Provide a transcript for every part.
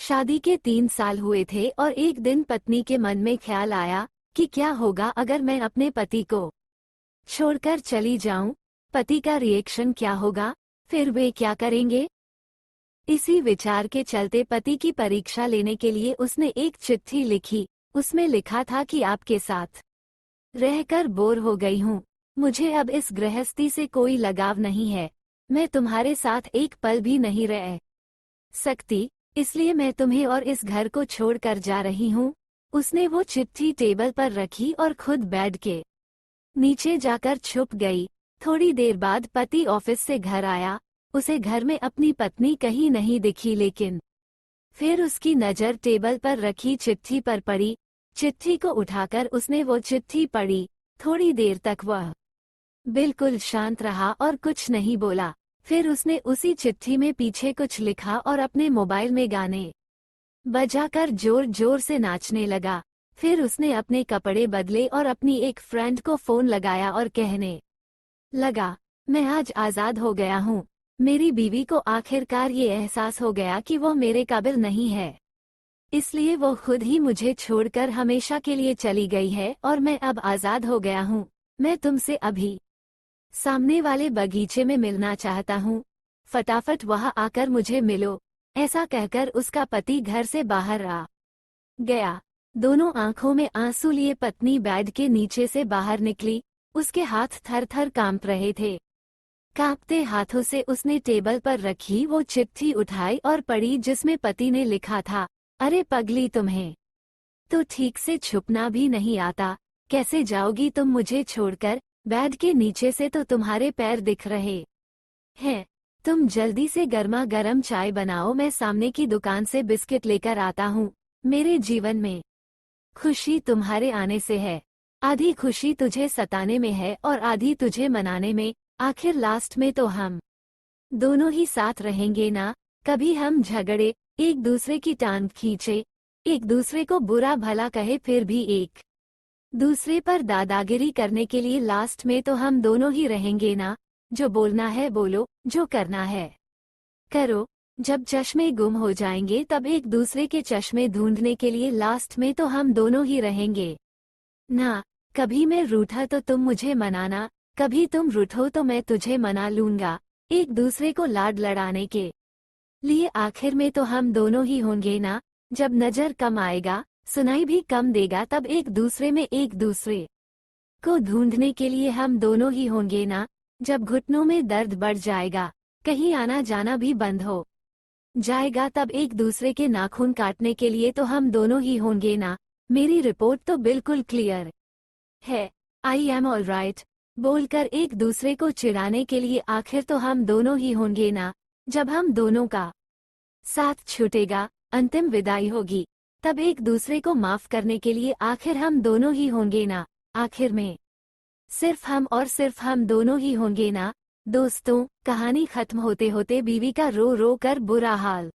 शादी के 3 साल हुए थे और एक दिन पत्नी के मन में ख्याल आया कि क्या होगा अगर मैं अपने पति को छोड़कर चली जाऊं। पति का रिएक्शन क्या होगा, फिर वे क्या करेंगे। इसी विचार के चलते पति की परीक्षा लेने के लिए उसने एक चिट्ठी लिखी। उसमें लिखा था कि आपके साथ रहकर बोर हो गई हूँ, मुझे अब इस गृहस्थी से कोई लगाव नहीं है, मैं तुम्हारे साथ एक पल भी नहीं रह सकती, इसलिए मैं तुम्हें और इस घर को छोड़कर जा रही हूँ। उसने वो चिट्ठी टेबल पर रखी और खुद बेड के नीचे जाकर छुप गई। थोड़ी देर बाद पति ऑफिस से घर आया। उसे घर में अपनी पत्नी कहीं नहीं दिखी, लेकिन फिर उसकी नज़र टेबल पर रखी चिट्ठी पर पड़ी। चिट्ठी को उठाकर उसने वो चिट्ठी पढ़ी। थोड़ी देर तक वह बिल्कुल शांत रहा और कुछ नहीं बोला। फिर उसने उसी चिट्ठी में पीछे कुछ लिखा और अपने मोबाइल में गाने बजाकर जोर जोर से नाचने लगा। फिर उसने अपने कपड़े बदले और अपनी एक फ्रेंड को फोन लगाया और कहने लगा, मैं आज आज़ाद हो गया हूँ। मेरी बीवी को आखिरकार ये एहसास हो गया कि वो मेरे काबिल नहीं है, इसलिए वो खुद ही मुझे छोड़कर हमेशा के लिए चली गई है और मैं अब आज़ाद हो गया हूँ। मैं तुमसे अभी सामने वाले बगीचे में मिलना चाहता हूँ, फटाफट वहां आकर मुझे मिलो। ऐसा कहकर उसका पति घर से बाहर आ गया। दोनों आंखों में आंसू लिए पत्नी बेड के नीचे से बाहर निकली। उसके हाथ थर थर कांप रहे थे। कांपते हाथों से उसने टेबल पर रखी वो चिट्ठी उठाई और पढ़ी, जिसमें पति ने लिखा था, अरे पगली, तुम्हें तो ठीक से छुपना भी नहीं आता, कैसे जाओगी तुम मुझे छोड़कर। बेड के नीचे से तो तुम्हारे पैर दिख रहे हैं। तुम जल्दी से गर्मा गर्म चाय बनाओ, मैं सामने की दुकान से बिस्किट लेकर आता हूँ। मेरे जीवन में खुशी तुम्हारे आने से है। आधी खुशी तुझे सताने में है और आधी तुझे मनाने में। आखिर लास्ट में तो हम दोनों ही साथ रहेंगे ना। कभी हम झगड़े, एक दूसरे की टांग खींचे, एक दूसरे को बुरा भला कहे, फिर भी एक दूसरे पर दादागिरी करने के लिए लास्ट में तो हम दोनों ही रहेंगे ना। जो बोलना है बोलो, जो करना है करो। जब चश्मे गुम हो जाएंगे तब एक दूसरे के चश्मे ढूंढने के लिए लास्ट में तो हम दोनों ही रहेंगे ना। कभी मैं रूठा तो तुम मुझे मनाना, कभी तुम रूठो तो मैं तुझे मना लूंगा। एक दूसरे को लाड लड़ाने के लिए आखिर में तो हम दोनों ही होंगे ना। जब नजर कम आएगा, सुनाई भी कम देगा, तब एक दूसरे में एक दूसरे को ढूंढने के लिए हम दोनों ही होंगे ना। जब घुटनों में दर्द बढ़ जाएगा, कहीं आना जाना भी बंद हो जाएगा, तब एक दूसरे के नाखून काटने के लिए तो हम दोनों ही होंगे ना। मेरी रिपोर्ट तो बिल्कुल क्लियर है, आई एम ऑल राइट बोलकर एक दूसरे को चिढ़ाने के लिए आखिर तो हम दोनों ही होंगे ना। जब हम दोनों का साथ छूटेगा, अंतिम विदाई होगी, तब एक दूसरे को माफ करने के लिए आखिर हम दोनों ही होंगे ना। आखिर में सिर्फ हम और सिर्फ हम दोनों ही होंगे ना। दोस्तों, कहानी खत्म होते होते बीवी का रो रो कर बुरा हाल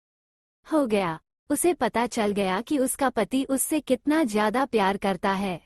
हो गया। उसे पता चल गया कि उसका पति उससे कितना ज्यादा प्यार करता है।